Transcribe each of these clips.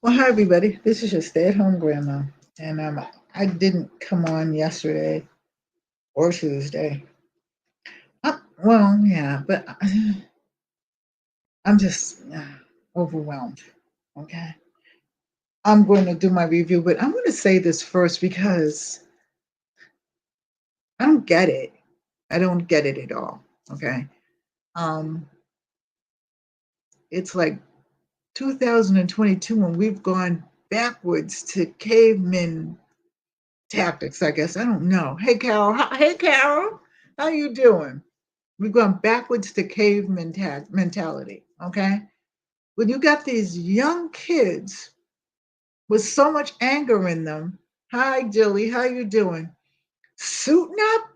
Well, hi everybody. This is your stay-at-home grandma, and I didn't come on yesterday or Tuesday. Well, yeah, but I'm just overwhelmed. Okay, I'm going to do my review, but I'm going to say this first because I don't get it. I don't get it at all. Okay, um, it's like 2022, and we've gone backwards to cavemen tactics. I guess I don't know. Hey, Carol. Hey, Carol. How you doing? We've gone backwards to cave mentality. Okay, when you got these young kids with so much anger in them. Hi, Jilly, how you doing? Suiting up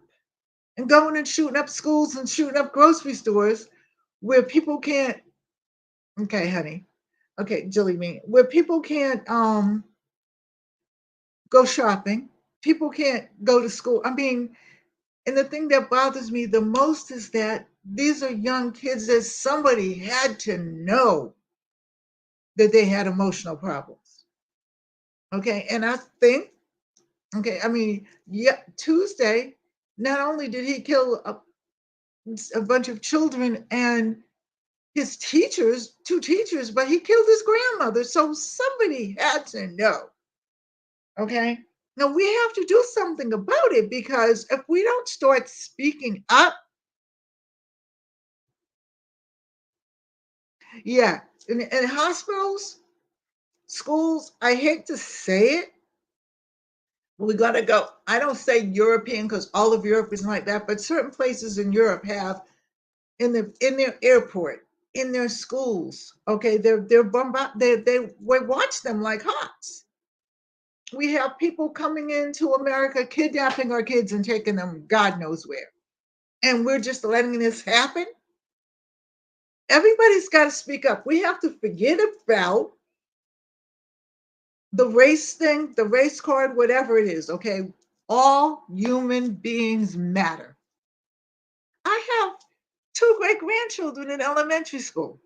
and going and shooting up schools and shooting up grocery stores where people can't. Okay, honey. Okay, Jilly, me where people can't go shopping. People can't go to school. I mean, and the thing that bothers me the most is that these are young kids that somebody had to know that they had emotional problems. Okay. And I think, okay, I mean, yeah, Tuesday, not only did he kill a bunch of children and his teachers, two teachers, but he killed his grandmother. So somebody had to know. Okay. Now we have to do something about it because if we don't start speaking up, yeah, in hospitals, schools, I hate to say it, we got to go. I don't say European because all of Europe isn't like that, but certain places in Europe have in their airport, in their schools. Okay, they're bombarded. They we watch them like hawks. We have people coming into America, kidnapping our kids and taking them God knows where, and we're just letting this happen. Everybody's got to speak up. We have to forget about the race thing, the race card, whatever it is. Okay, all human beings matter. I have two great grandchildren in elementary school.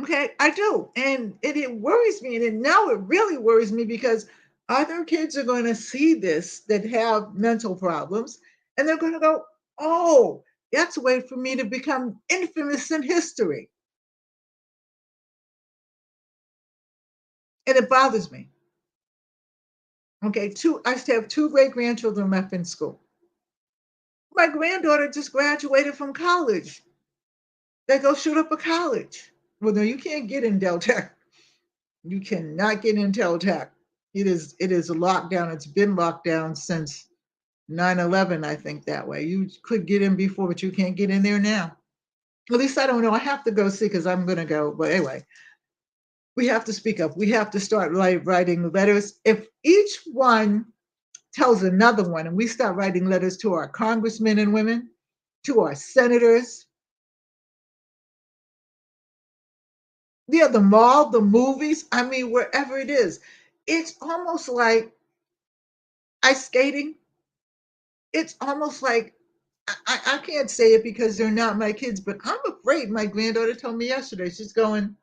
Okay, I do. And it worries me. And now it really worries me because other kids are going to see this that have mental problems and they're going to go, oh, that's a way for me to become infamous in history. And it bothers me. Okay, I still have two great grandchildren left in school. My granddaughter just graduated from college. They go shoot up a college. Well, no, you can't get in Deltec. You cannot get in Deltec. It is a lockdown. It's been locked down since 9/11. I think that way. You could get in before, but you can't get in there now. At least I don't know. I have to go see because I'm gonna go. But anyway, we have to speak up. We have to start writing letters. If each one tells another one, and we start writing letters to our congressmen and women, to our senators, yeah, the mall, the movies, I mean, wherever it is, it's almost like ice skating. It's almost like I can't say it because they're not my kids, but I'm afraid. My granddaughter told me yesterday she's going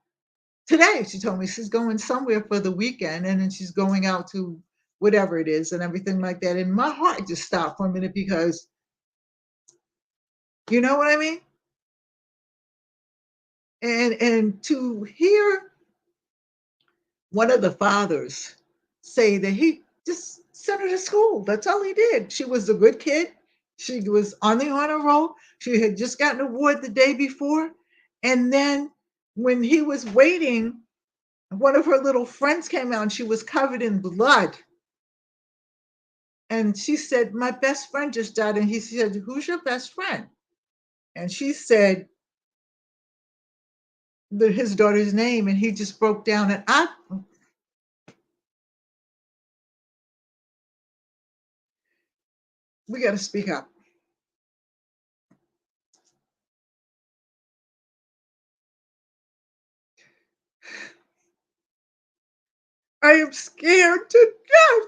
today. She told me she's going somewhere for the weekend, and then she's going out to whatever it is and everything like that. And my heart just stopped for a minute because you know what I mean. And to hear one of the fathers say that he just sent her to school. That's all he did. She was a good kid. She was on the honor roll. She had just gotten an award the day before. And then when he was waiting, one of her little friends came out and she was covered in blood. And she said, my best friend just died. And he said, who's your best friend? And she said his daughter's name. And he just broke down. And we got to speak up. I am scared to death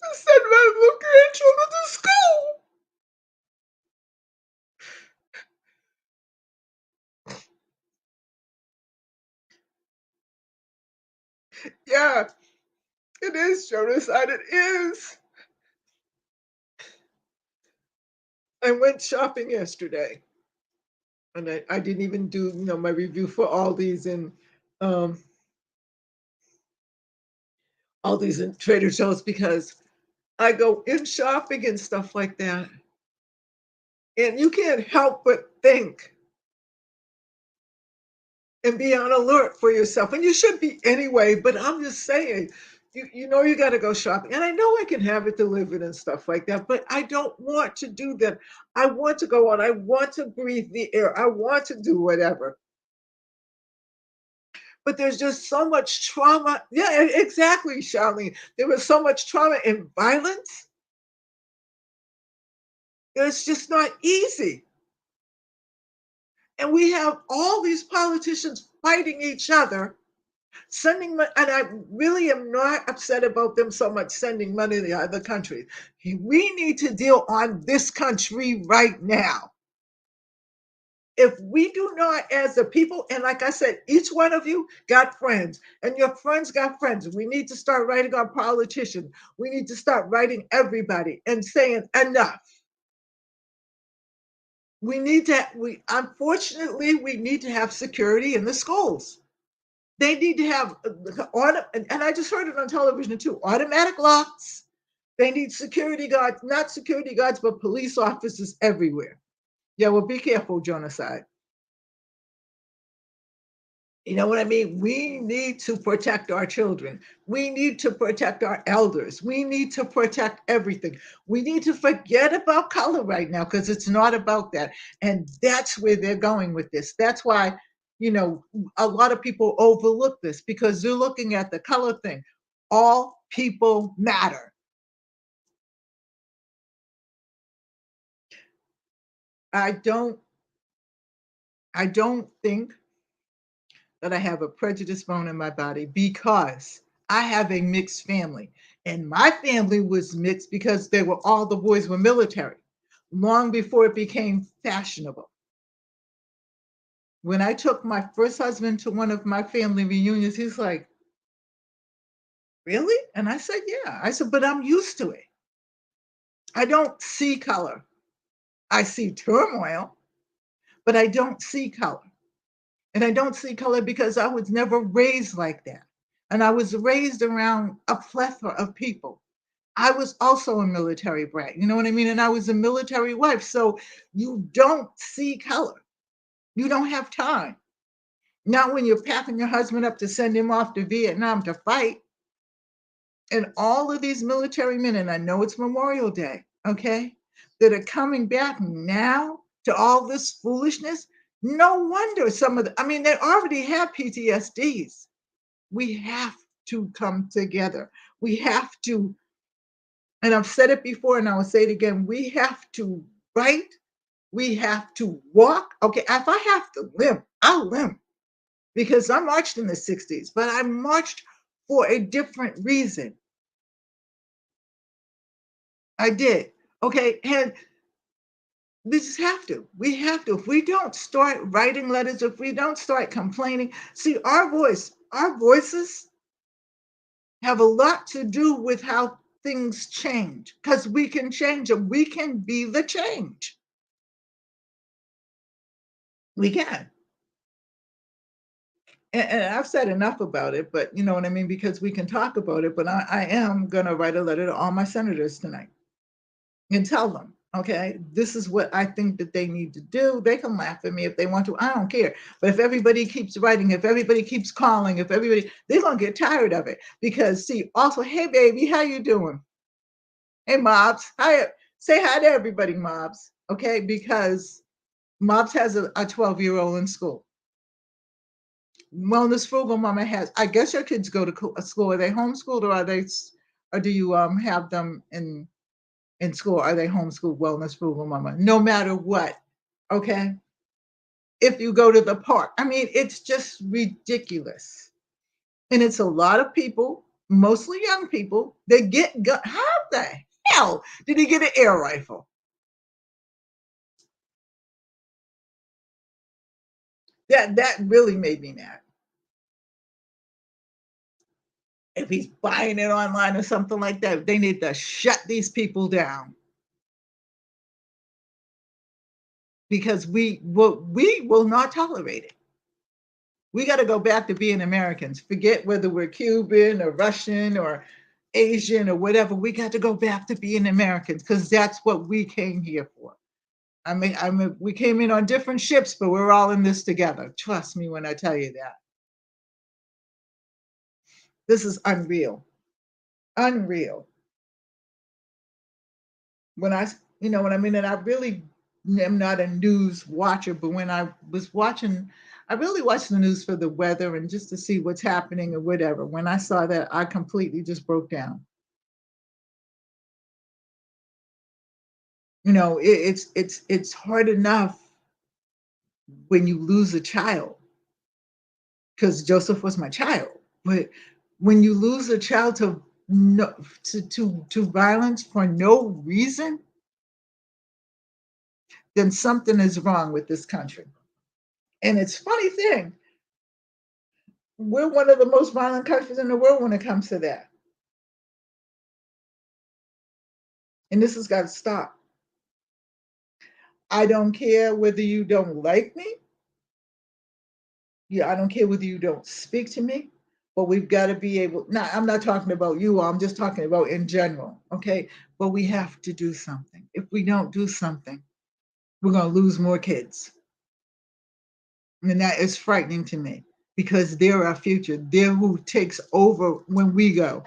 to send my little grandchildren to school. Yeah, it is, Jonas, and it is. I went shopping yesterday, and I didn't even do, my review for um, all these in Trader Joe's because I go in shopping and stuff like that, and you can't help but think and be on alert for yourself. And you should be anyway, but I'm just saying, you got to go shopping. And I know I can have it delivered and stuff like that, but I don't want to do that. I want to go out. I want to breathe the air. I want to do whatever. But there's just so much trauma. Yeah, exactly, Charlene. There was so much trauma and violence. It's just not easy. And we have all these politicians fighting each other, sending money, and I really am not upset about them so much sending money to the other countries. We need to deal on this country right now. If we do not, as a people, and like I said, each one of you got friends, and your friends got friends. We need to start writing our politicians. We need to start writing everybody and saying enough. We unfortunately we need to have security in the schools. They need to have and I just heard it on television too, automatic locks. They need security guards, not security guards, but police officers everywhere. Yeah, well, be careful, genocide. You know what I mean? We need to protect our children. We need to protect our elders. We need to protect everything. We need to forget about color right now because it's not about that. And that's where they're going with this. That's why, a lot of people overlook this because they're looking at the color thing. All people matter. I don't I don't think that I have a prejudice bone in my body because I have a mixed family. And my family was mixed because all the boys were military long before it became fashionable. When I took my first husband to one of my family reunions, he's like, "Really?" And I said, "Yeah." I said, "But I'm used to it. I don't see color. I see turmoil, but I don't see color. And I don't see color because I was never raised like that. And I was raised around a plethora of people. I was also a military brat, you know what I mean? And I was a military wife. So you don't see color. You don't have time. Not when you're packing your husband up to send him off to Vietnam to fight. And all of these military men, and I know it's Memorial Day, okay, that are coming back now to all this foolishness. No wonder they already have PTSDs. We have to come together. We have to, and I've said it before and I will say it again, we have to write, we have to walk. Okay, if I have to limp, I'll limp because I marched in the 60s, but I marched for a different reason. I did. Okay, and we just have to. We have to. If we don't start writing letters, if we don't start complaining, see, our voices have a lot to do with how things change because we can change them. We can be the change. We can. And I've said enough about it, but you know what I mean? Because we can talk about it. But I am going to write a letter to all my senators tonight and tell them, okay, this is what I think that they need to do. They can laugh at me if they want to. I don't care. But if everybody keeps writing, if everybody keeps calling, they're going to get tired of it. Because see, also, hey, baby, how you doing? Hey, Mobs. Hi. Say hi to everybody, Mobs. Okay? Because Mobs has a 12-year-old in school. Wellness Frugal Mama has. I guess your kids go to a school. Are they homeschooled or do you have them in school? Are they homeschooled? Wellness Frugal Mama. No matter what, okay. If you go to the park, I mean, it's just ridiculous, and it's a lot of people, mostly young people, that get gun. How the hell did he get an air rifle? That really made me mad. If he's buying it online or something like that, they need to shut these people down because we will not tolerate it. We got to go back to being Americans. Forget whether we're Cuban or Russian or Asian or whatever. We got to go back to being Americans because that's what we came here for. We came in on different ships, but we're all in this together. Trust me when I tell you that. This is unreal. Unreal. When I, what I mean, and I really am not a news watcher, but when I was watching, I really watched the news for the weather and just to see what's happening or whatever. When I saw that, I completely just broke down. It's hard enough when you lose a child because Joseph was my child, but when you lose a child to no to violence for no reason, then something is wrong with this country. And it's a funny thing, we're one of the most violent countries in the world when it comes to that. And this has got to stop. I don't care whether you don't like me. Yeah, I don't care whether you don't speak to me, but we've got to be able. Now, I'm not talking about you. I'm just talking about in general. Okay, but we have to do something. If we don't do something, we're going to lose more kids, and that is frightening to me because they're our future. They're who takes over when we go,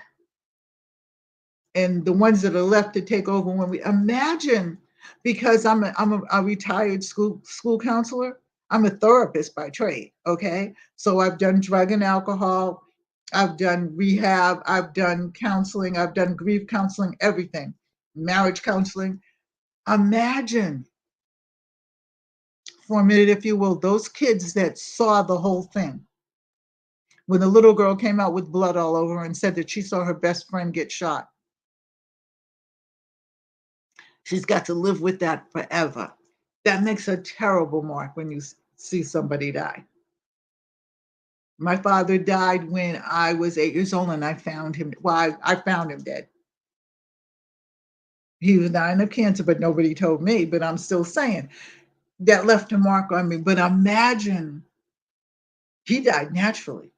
and the ones that are left to take over when we imagine. Because I'm a retired school counselor. I'm a therapist by trade. Okay, so I've done drug and alcohol, I've done rehab, I've done counseling, I've done grief counseling, everything, marriage counseling. Imagine for a minute, if you will, those kids that saw the whole thing. When the little girl came out with blood all over her and said that she saw her best friend get shot, she's got to live with that forever. That makes a terrible mark when you see somebody die. My father died when I was 8 years old, and I found him. Well, I found him dead. He was dying of cancer, but nobody told me. But I'm still saying that left a mark on me. But imagine he died naturally.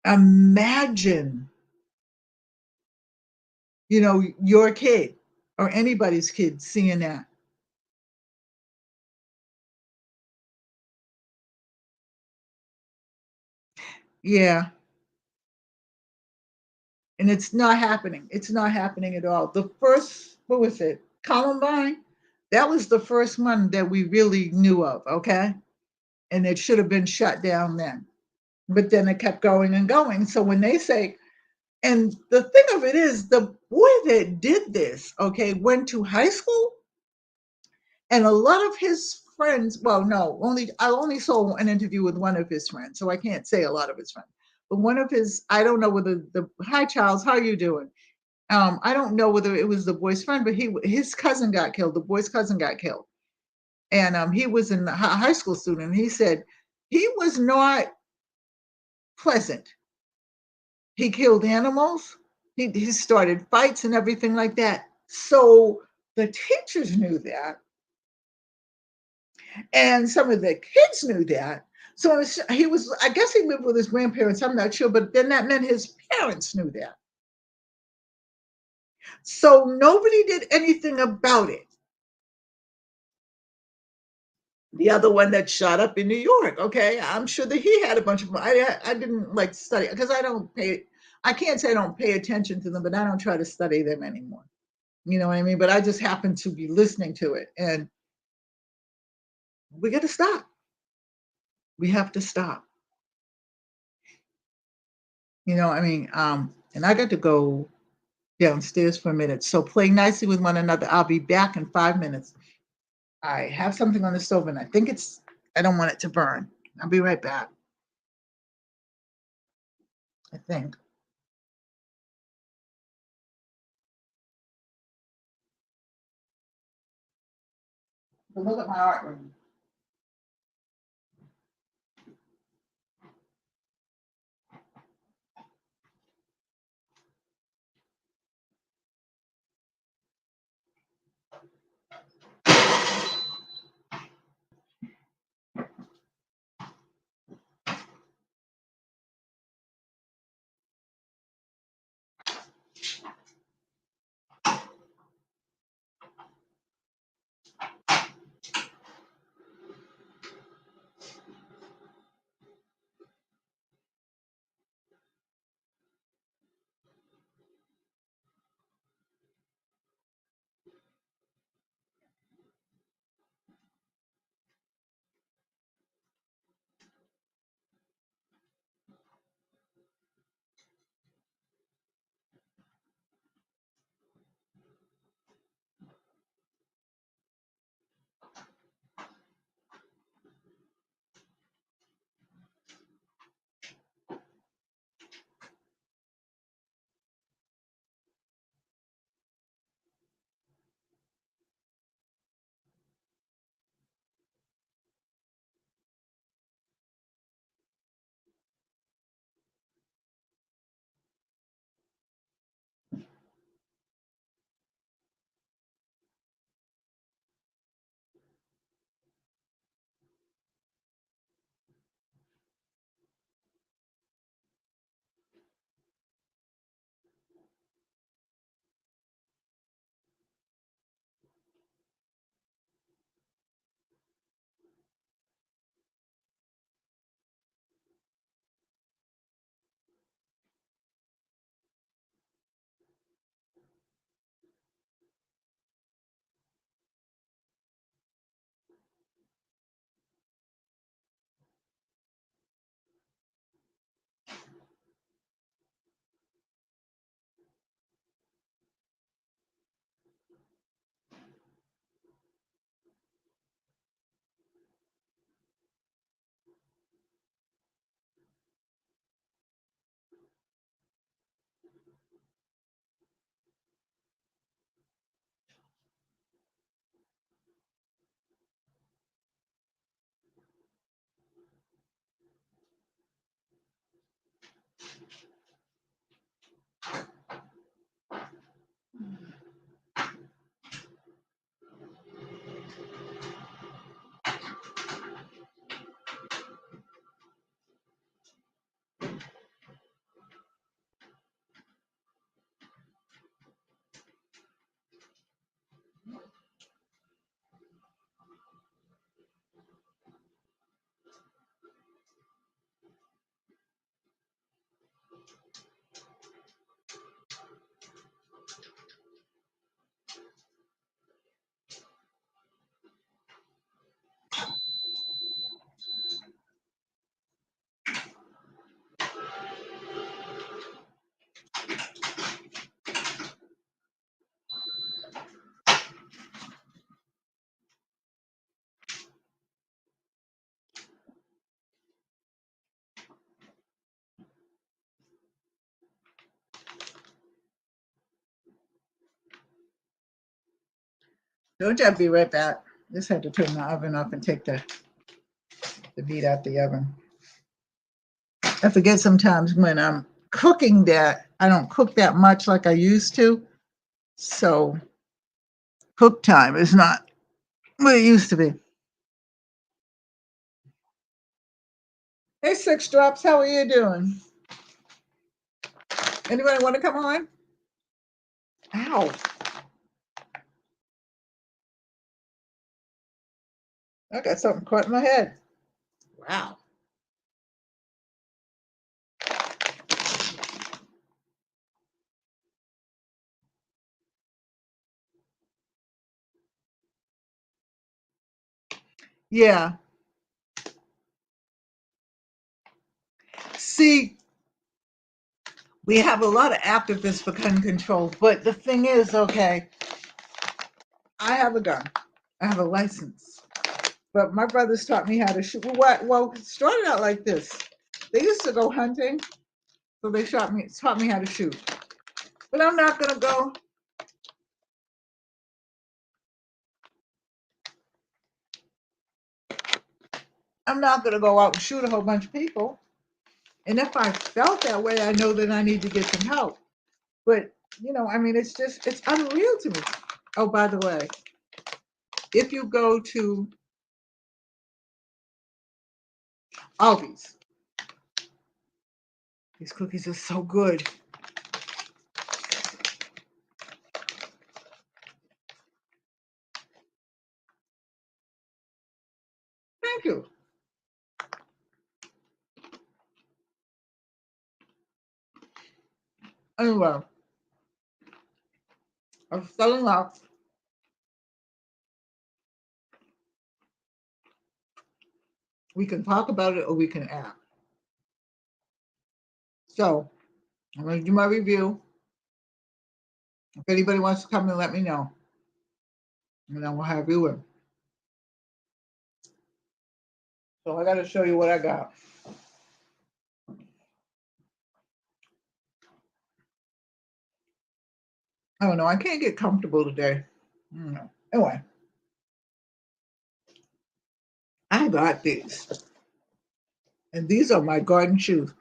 Imagine, your kid or anybody's kid seeing that. Yeah, and it's not happening. It's not happening at all. The first, what was it? Columbine. That was the first one that we really knew of. Okay, and it should have been shut down then. But then it kept going and going. So when they say, and the thing of it is, the boy that did this, okay, went to high school, and a lot of his friends, well, no, I only saw an interview with one of his friends, so I can't say a lot of his friends. But one of his, I don't know whether the hi Charles, how are you doing? I don't know whether it was the boy's friend, but his cousin got killed. The boy's cousin got killed, and he was a high school student. He said he was not pleasant. He killed animals. He started fights and everything like that. So the teachers knew that, and some of the kids knew that. So he was, I guess he lived with his grandparents. I'm not sure, but then that meant his parents knew that. So nobody did anything about it. The other one that shot up in New York, okay, I'm sure that he had a bunch of. I didn't like study because I don't pay. I can't say I don't pay attention to them, but I don't try to study them anymore. You know what I mean? But I just happen to be listening to it. And we got to stop. We have to stop. And I got to go downstairs for a minute. So play nicely with one another. I'll be back in 5 minutes. I have something on the stove and I don't want it to burn. I'll be right back, I think. But look at my artwork. Don't you be right back. Just had to turn the oven off and take the meat out the oven. I forget sometimes when I'm cooking that I don't cook that much like I used to. So cook time is not what it used to be. Hey, Six Drops, how are you doing? Anybody want to come on? Ow. I got something caught in my head. Wow. Yeah. See, we have a lot of activists for gun control, but the thing is, okay, I have a gun. I have a license. But my brothers taught me how to shoot. Well, it started out like this. They used to go hunting, so they taught me how to shoot. But I'm not gonna go. I'm not gonna go out and shoot a whole bunch of people. And if I felt that way, I know that I need to get some help. But I mean, it's unreal to me. Oh, by the way, if you go to Aldi's, these cookies are so good. Thank you. Anyway, I'm selling out. We can talk about it or we can act. So I'm going to do my review. If anybody wants to come and let me know, and then we'll have you in. So I got to show you what I got. I don't know. I can't get comfortable today. I don't know. Anyway, I got these. And these are my garden shoes.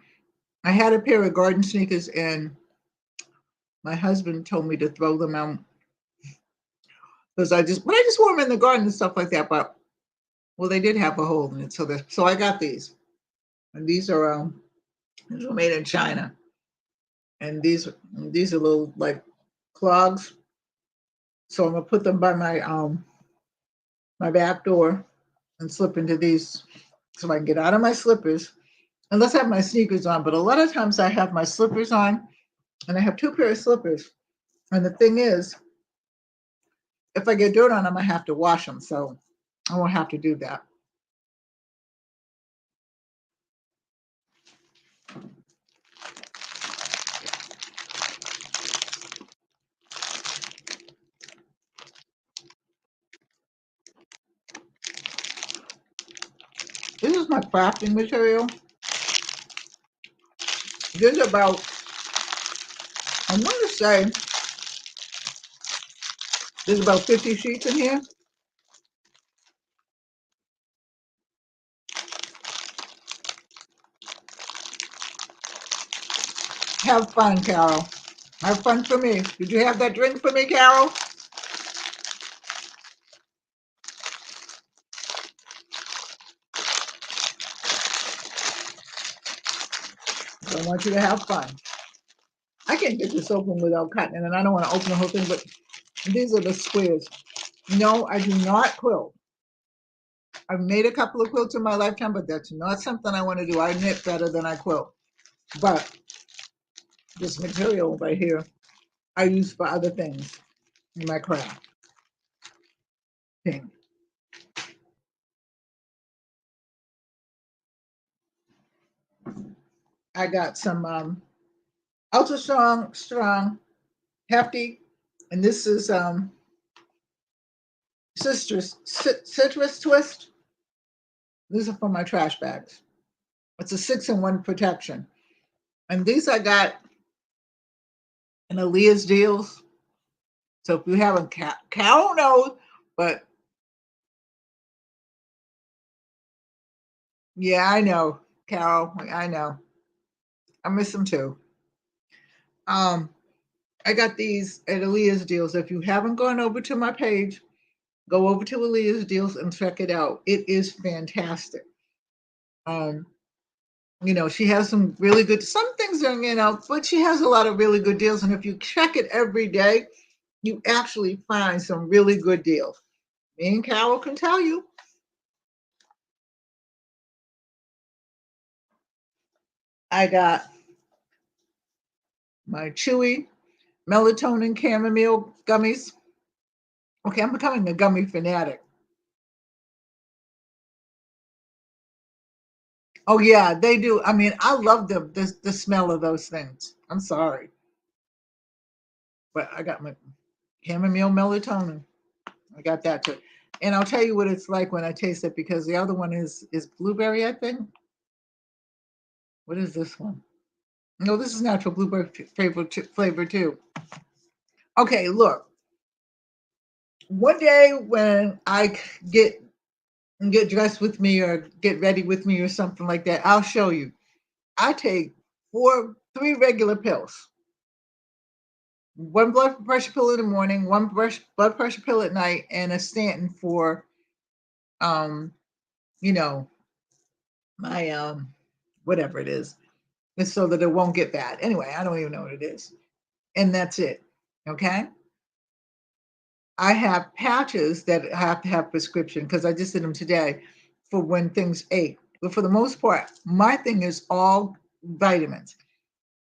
I had a pair of garden sneakers and my husband told me to throw them out because I just wore them in the garden and stuff like that. But well, they did have a hole in it, so I got these, and these were made in China, and these are little like clogs. So I'm gonna put them by my back door and slip into these so I can get out of my slippers. Unless I have my sneakers on, but a lot of times I have my slippers on, and I have two pairs of slippers. And the thing is, if I get dirt on them, I have to wash them, so I won't have to do that. This is my crafting material. There's about, I want to say, there's about 50 sheets in here. Have fun, Carol. Have fun for me. Did you have that drink for me, Carol? So I want you to have fun. I can't get this open without cutting it, and I don't want to open the whole thing, but these are the squares. No, I do not quilt. I've made a couple of quilts in my lifetime, but that's not something I want to do. I knit better than I quilt. But this material right here, I use for other things in my craft thing. I got some ultra strong, hefty, and this is citrus twist. These are for my trash bags. It's a 6-in-1 protection. And these I got in Aaliyah's deals. So if you haven't, Carol knows But yeah, I know, Carol. I know. I miss them too. Um, I got these at Aaliyah's Deals. If you haven't gone over to my page, go over to Aaliyah's Deals and check it out. It is fantastic. Um, she has some really good, some things are, but she has a lot of really good deals. And if you check it every day, you actually find some really good deals. Me and Carol can tell you. I got my chewy melatonin chamomile gummies. Okay, I'm becoming a gummy fanatic. Oh yeah, they do. I mean, I love the smell of those things. I'm sorry, but I got my chamomile melatonin. I got that too, and I'll tell you what it's like when I taste it because the other one is blueberry. I think. What is this one? No, this is natural blueberry flavor too. Okay, look. One day when I get dressed with me or get ready with me or something like that, I'll show you. I take three regular pills. One blood pressure pill in the morning, one blood pressure pill at night, and a statin for um, you know, my whatever it is. It's so that it won't get bad. Anyway, I don't even know what it is. And that's it. Okay. I have patches that have to have prescription because I just did them today for when things ache. But for the most part, my thing is all vitamins.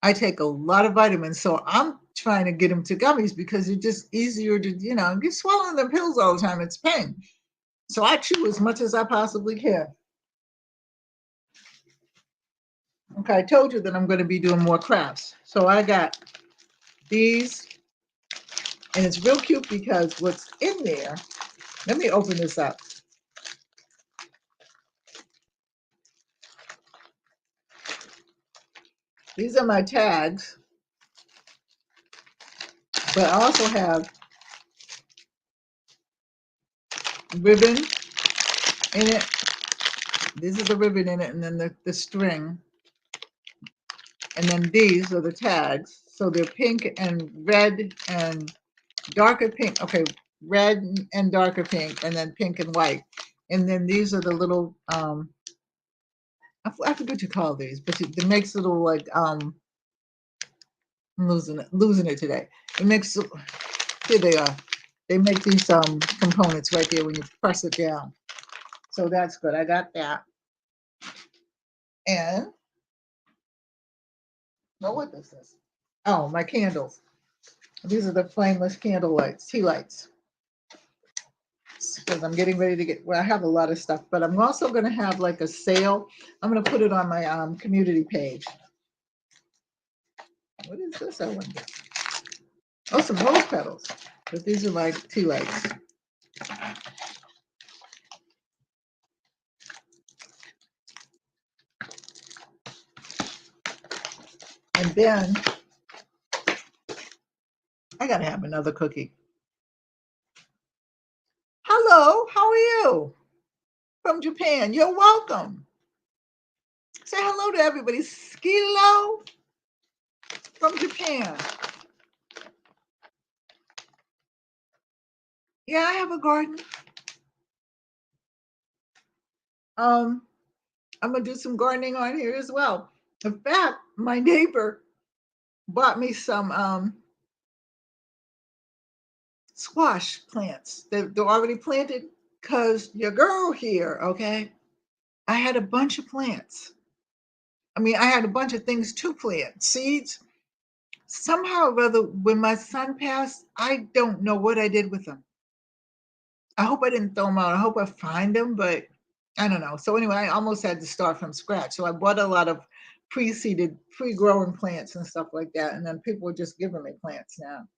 I take a lot of vitamins, so I'm trying to get them to gummies because it's just easier to, get swallowing the pills all the time. It's pain. So I chew as much as I possibly can. Okay, I told you that I'm going to be doing more crafts. So I got these, and it's real cute because what's in there, let me open this up. These are my tags, but I also have ribbon in it. This is the ribbon in it, and then the string. And then these are the tags. So they're pink and red and darker pink. Okay, red and darker pink, and then pink and white. And then these are the little I forget what you call these, but it makes little like I'm losing it today. It makes here they are. They make these components right there when you press it down. So that's good. I got that. And what is this? Oh, my candles. These are the flameless candle lights, tea lights. Because I'm getting ready to I have a lot of stuff, but I'm also going to have like a sale. I'm going to put it on my community page. What is this? I wonder. Oh, some rose petals. But these are like tea lights. And then I got to have another cookie. Hello, how are you? From Japan. You're welcome. Say hello to everybody. Skilo from Japan. Yeah, I have a garden. I'm gonna do some gardening on here as well. In fact, my neighbor bought me some squash plants. They're already planted because your girl here, okay? I had a bunch of plants. I mean, I had a bunch of things to plant, seeds. Somehow or other, when my son passed, I don't know what I did with them. I hope I didn't throw them out. I hope I find them, but I don't know. So anyway, I almost had to start from scratch. So I bought a lot of pre-seeded, pre-grown plants and stuff like that. And then people are just giving me plants now.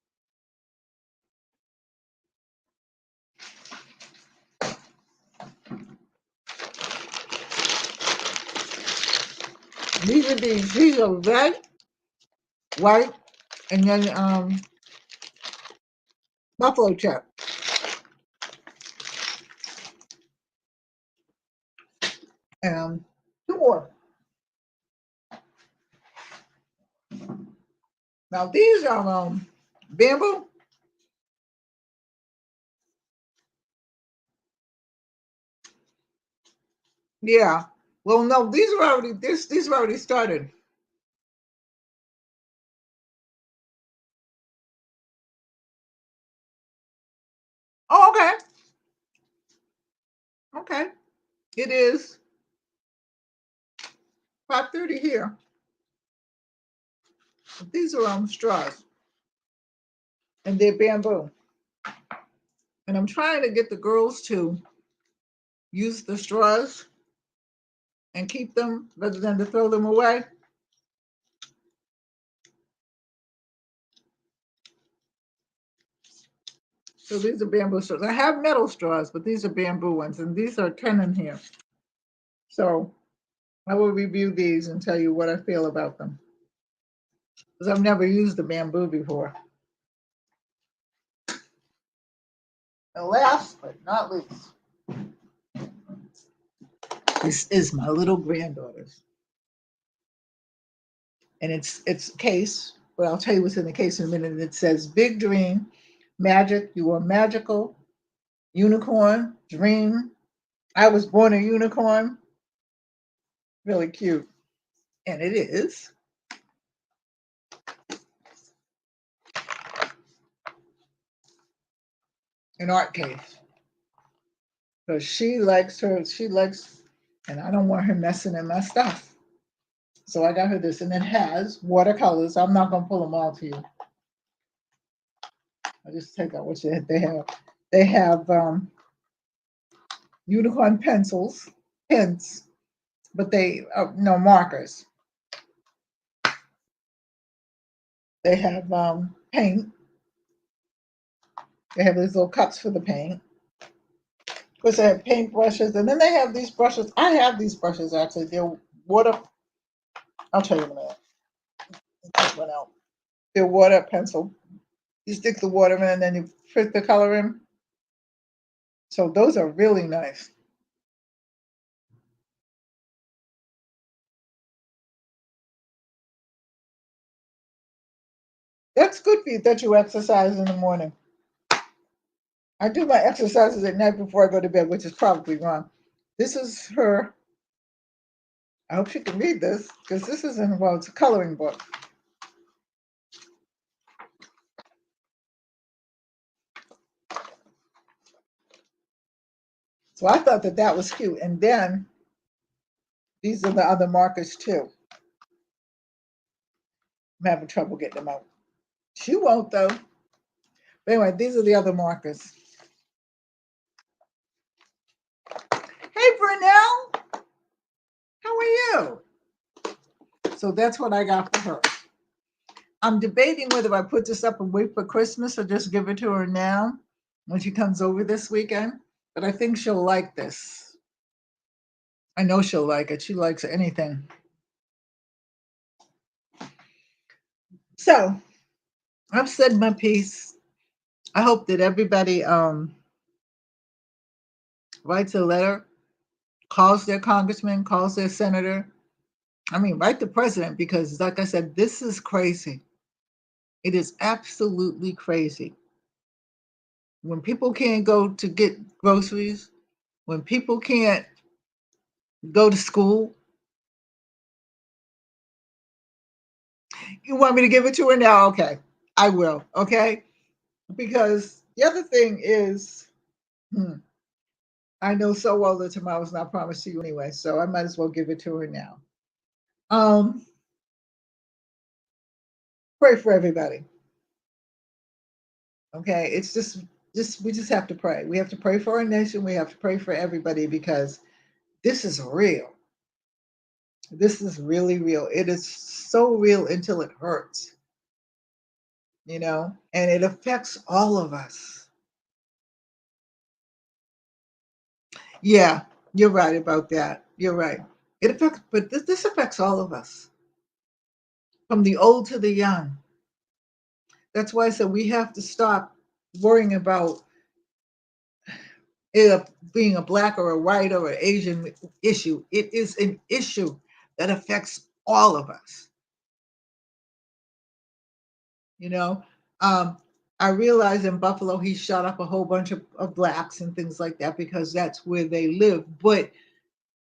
These are red, white, and then buffalo check. And two more. Now these are bamboo. Yeah. Well, no, these are already started. Oh, okay. Okay. It is 5:30 here. These are straws and they're bamboo. And I'm trying to get the girls to use the straws and keep them rather than to throw them away. So these are bamboo straws. I have metal straws, but these are bamboo ones, and these are 10 in here. So I will review these and tell you what I feel about them. Because I've never used the bamboo before. And last but not least, this is my little granddaughters. And it's a case, but I'll tell you what's in the case in a minute. It says Big Dream, Magic, You Are Magical, Unicorn, Dream. I was born a unicorn. Really cute. And it is an art case. Because she likes, and I don't want her messing in my stuff. So I got her this, and it has watercolors. I'm not gonna pull them all to you. I just take out what they have. They have unicorn pencils, pens, but they no markers. They have paint. They have these little cups for the paint. Of course, they have paint brushes, and then they have these brushes. I have these brushes actually. They're water. I'll tell you in a minute. Take one out. They're water pencil. You stick the water in, and then you put the color in. So those are really nice. That's good for you that you exercise in the morning. I do my exercises at night before I go to bed, which is probably wrong. This is her. I hope she can read this because this is well, it's a coloring book. So I thought that that was cute. And then these are the other markers too. I'm having trouble getting them out. She won't though. But anyway, these are the other markers. Hey, Brunel, how are you? So that's what I got for her. I'm debating whether I put this up and wait for Christmas or just give it to her now when she comes over this weekend. But I think she'll like this. I know she'll like it. She likes anything. So I've said my piece. I hope that everybody writes a letter, calls their congressman, calls their senator. I mean, write the president because, like I said, this is crazy. It is absolutely crazy. When people can't go to get groceries, when people can't go to school, you want me to give it to her now? Okay, I will. Okay, because the other thing is, I know so well that tomorrow's not promised to you anyway, so I might as well give it to her now. Um, Pray for everybody. Okay, it's just we just have to pray. We have to pray for our nation. We have to pray for everybody because this is real. This is really real. It is so real until it hurts, and it affects all of us. Yeah, you're right about that. You're right. It affects, but this affects all of us, from the old to the young. That's why I said we have to stop worrying about it being a black or a white or an Asian issue. It is an issue that affects all of us. You know, um, I realize in Buffalo he shot up a whole bunch of blacks and things like that because that's where they live. But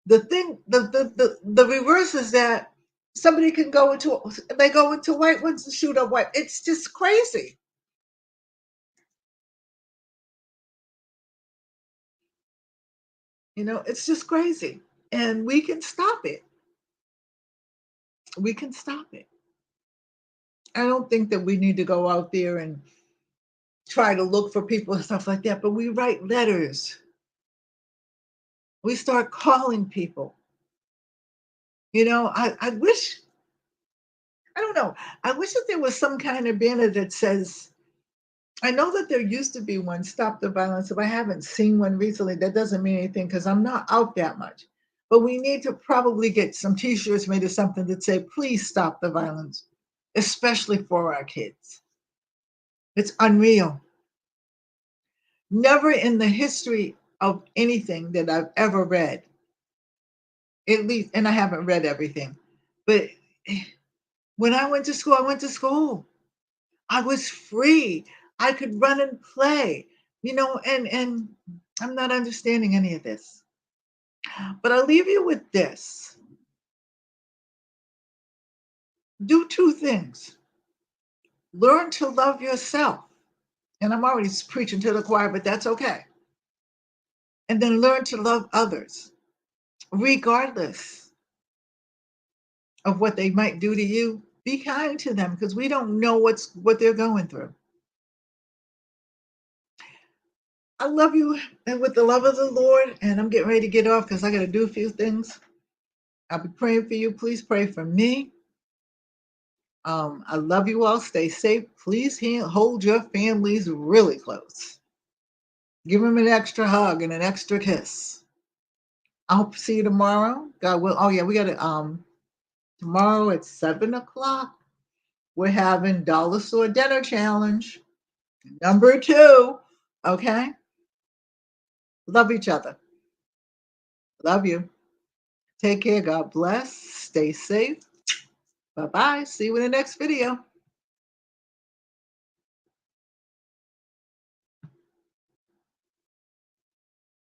the thing, the reverse is that somebody can go into they go into white ones and shoot up white. It's just crazy. It's just crazy. And we can stop it. We can stop it. I don't think that we need to go out there and try to look for people and stuff like that, but we write letters. We start calling people. I wish, I don't know, I wish that there was some kind of banner that says, I know that there used to be one, Stop the Violence. If I haven't seen one recently, that doesn't mean anything because I'm not out that much. But we need to probably get some t-shirts made or something that say, please stop the violence, especially for our kids. It's unreal. Never in the history of anything that I've ever read, at least, and I haven't read everything, but when I went to school, I went to school. I was free. I could run and play, and I'm not understanding any of this. But I'll leave you with this. Do two things. Learn to love yourself. And I'm already preaching to the choir, but that's okay. And then learn to love others, regardless of what they might do to you. Be kind to them because we don't know what they're going through. I love you and with the love of the Lord, and I'm getting ready to get off because I got to do a few things. I'll be praying for you. Please pray for me. I love you all. Stay safe. Please hold your families really close. Give them an extra hug and an extra kiss. I hope to see you tomorrow. God will. Oh yeah, we got it. Tomorrow at 7:00. We're having Dollar Store Dinner Challenge, number 2. Okay. Love each other. Love you. Take care. God bless. Stay safe. Bye bye. See you in the next video.